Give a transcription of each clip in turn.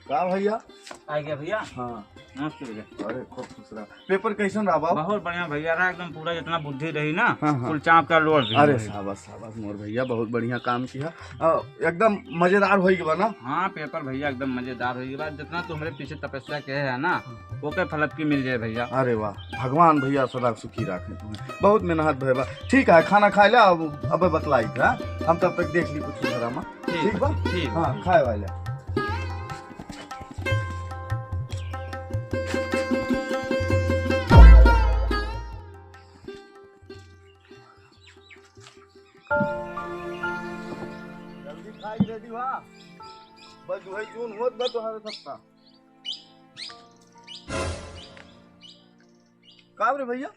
का भैया आ गया भैया। हाँ मस्त भैया। अरे खूब खुश रहा। पेपर कैसन रहा बाबू? बहुत बढ़िया भैया रहा एकदम पूरा जितना बुद्धि रही ना हाँ। कुल चाप का लोड। अरे शाबाश शाबाश मोर भैया, बहुत बढ़िया काम किया। एकदम मजेदार हो गया ना। हाँ पेपर भैया एकदम मजेदार हो गया। जितना तुम्हारे पीछे तपस्या के है ना ओके फलक मिल जाए भैया। अरे वाह, भगवान भैया सदा सुखी रखे तुम्हें। बहुत मेहनत भैया। ठीक है, खाना खाए ला अब बतलाई था। हम तब तक देख ली कुछ ड्रामा। ठीक बा? ठीक। हाँ खाए वाले। जल्दी खाई रेडी हुआ। बस वही जून होत बा तोहरे सप्ताह। का रे भैया?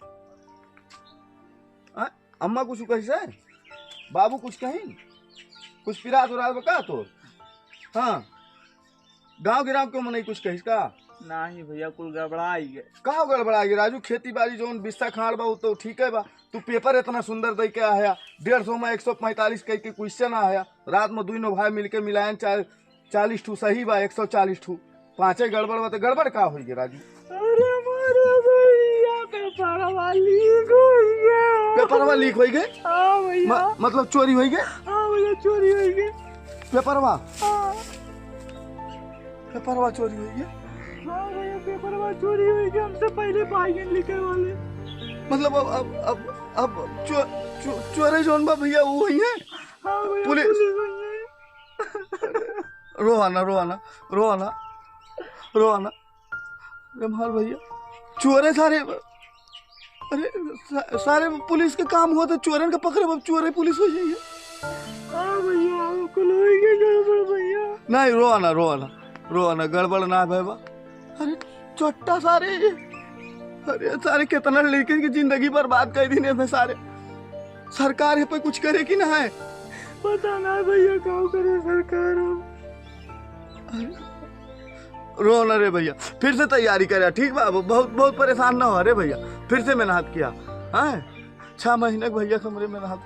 अम्मा कुछ कैसे? बाबू कुछ कहीं? कुछ पिरात उरात बका तो? हाँ गांव गिराव क्यों मनाई कुछ कहिस का? नहीं भैया कुल गड़बड़ाई गए। का गड़बड़ा गया राजू? खेती बाड़ी जो बिस्सा खाड़ बा तो ठीक है बा। तू पेपर इतना सुंदर दे के आया। 150 में 145 कह के क्वेश्चन आया। रात में दुनो भाई मिलके मिलायन 40 ठू सही बा, 140 ठू पांचे गड़बड़ बा। तो गड़बड़ का हो गया राजू? अरे हमारे भैया पेपरवा लीक हो गया। पेपरवा लीक हो गए? हाँ भैया। मतलब चोरी हो गए? हाँ भैया चोरी हो गई पेपरवा? हाँ। पेपरवा चोरी हो गया? हाँ भैया पेपरवा चोरी हुई कि हमसे पहले पाएंगे लिखे वाले। मतलब अब चोरे जोन बा भैया वो ही है? हाँ भैया पुलिस रोहाना रोहाना रोहाना रोहाना रमहाल भैया चोरे सारे। अरे सारे पुलिस के काम हुआ तो चोरन का पकड़े। अब चोरे पुलिस हो जाइए। हाँ भैया कुल होएंगे गड़बड़ भैया। नहीं रोहाना रोहाना रोहाना गड़बड़ ना है भैया। अरे चोट्टा सारे। अरे सारे कितना लड़के की जिंदगी बर्बाद कर दी ने सारे। सरकार है पे कुछ करे कि ना है? पता ना भैया क्या करे सरकार। रो ना रे भैया, फिर से तैयारी करे। ठीक बा, बहुत बहुत परेशान ना हो। अरे भैया फिर से मेहनत किया। हाँ 6 महीने भैया कमरे में मेहनत।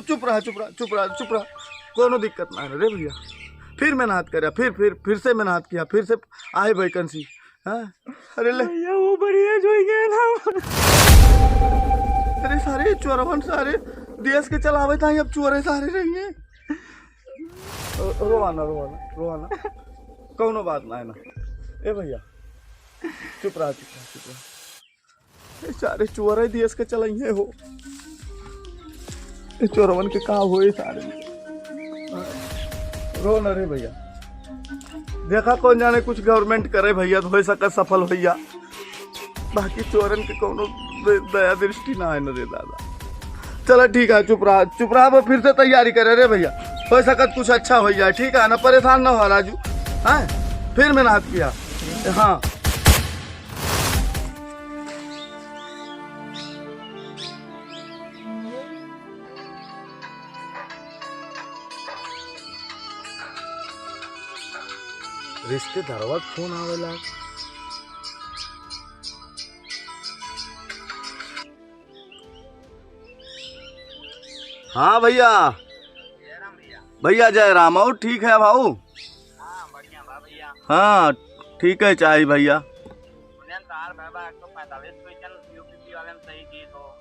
चुप रहा चुप रहा चुप रहा चुप रहा। कोनो दिक्कत ना है रे भैया। फिर मेहनत करे। फिर से मेहनत किया। फिर से आए वैकेंसी। हाँ अरे ले भैया वो बढ़िया जो गया ना। अरे सारे चोरवन सारे देश के चलावे था। अब चोरे सारे रहेंगे। रोवाना रोवाना रोवाना कौनो बात ना है ना। ए भैया चुप रहा चुप रहा चुप रहा। सारे चोर देश के चलाइए हो। चोरवन के का हो सारे। रो न रे भैया। देखा कौन जाने कुछ गवर्नमेंट करे भैया तो हो सका सफल भैया। बाकी चोरन के कोनो दया दृष्टि ना है न रे दादा। चलो ठीक है चुप रहा फिर से तैयारी करे रे भैया। हो सकत कुछ अच्छा हो जाए। ठीक है ना, परेशान ना हो राजू। हाँ फिर मेहनत किया। हाँ रिश्तेदारवा फोन आवेला। हाँ भैया भैया जय राम। और ठीक है भाऊ? हाँ बढ़िया बा भैया। हाँ ठीक है चाहिए भैया।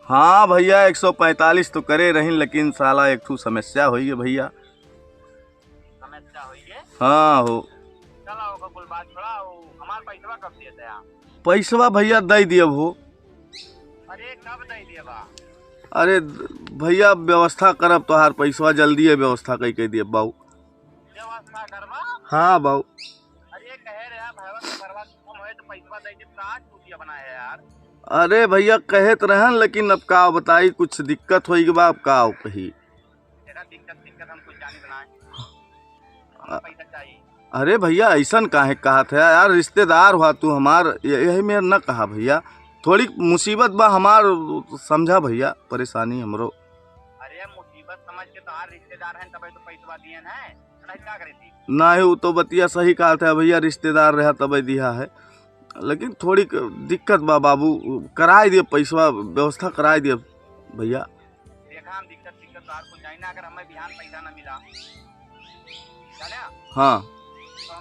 हाँ भैया 145 तो करे रही, लेकिन साला एक ठू समस्या हुई है भैया। समस्या हुई है? हाँ हो। चला होगा कुल बात छोड़ा। हमार पैसा कब दिए थे आप? पैसवा भैया दे दिए हो। अरे कब दे दिए बा? अरे भैया व्यवस्था करब तोहार पैसवा जल्दी है व्यवस्था कई के दिए बाऊ। व्यवस्था करवा? हाँ बाऊ। अरे कहे रे भाई परवा कम होए तो पैसा दे दे। आज चूतिया बनाया यार। अरे भैया कहत रहन, लेकिन अब का बताई कुछ दिक्कत होई के बा। अब का कही तेरा दिक्कत हम कुछ जाने बनाए। पैसा चाहिए। अरे भैया ऐसन काहे कहा था यार? रिश्तेदार हुआ तू हमार, यही में न कहा भैया। थोड़ी मुसीबत बा हमार, समझा भैया परेशानी हमरो। अरे मुसीबत समझ के तो रिश्तेदार हैं तब तो पैसा दिए हैं। क्या करे थी? ना ही तो बतिया सही कहा था भैया। रिश्तेदार रहा तब दिया है, लेकिन थोड़ी दिक्कत बा बाबू। कराए दिए पैसा व्यवस्था कराए दिए भैया। देखा हम दिक्कत बाहर को जाए ना। अगर हमें बिहान पैसा ना मिला चले हाँ तो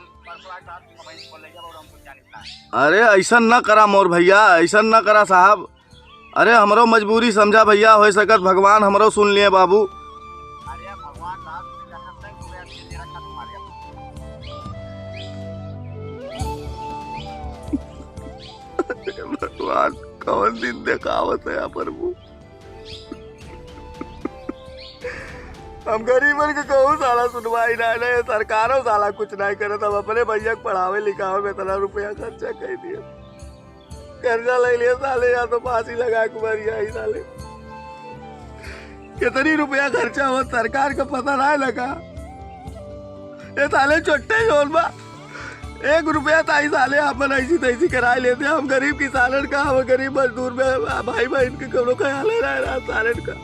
अरे ऐसा न करा मोर भैया, ऐसा न करा साहब। अरे हमरो मजबूरी समझा भैया, हो सकत भगवान हमरो सुन लिए बाबू। भगवान कौन दिन देखावत है प्रभु। हम गरीबन के कहूँ साला सुनवाई ना सरकारों साला कुछ नहीं करत। हम अपने भैया को पढ़ावे लिखावे में इतना रुपया खर्चा कर दिए, कर्जा ले लिया साले, या तो फांसी लगा के मरिया ही साले। कितनी रुपया खर्चा हो सरकार को पता नहीं लगा। ये साले छोटे जोन बा 1 रुपया ताई साले अपन ऐसी तैसी करा लेते। हम गरीब किसानन का, हम गरीब मजदूर में भाई बहन के कौनो ख्याल रहा सालन का।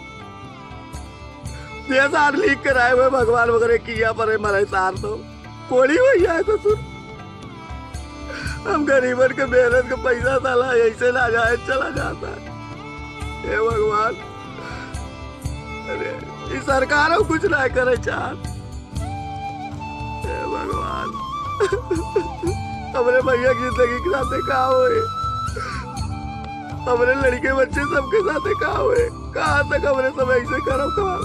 ये सार लीक कराए हुए भगवान वगैरह किया पर मरे सार तो कोड़ी भैया है तो सुन। हम गरीबन के मेहनत का पैसा साला ऐसे ना जाए चला जाता है। हे भगवान, अरे इस सरकारों कुछ ना करे चाह। हे भगवान, हमारे भैया की जिंदगी के साथ क्या हुए, हमारे लड़के बच्चे सबके साथ क्या हुए, कहाँ तक हमारे सब ऐसे करो कहाँ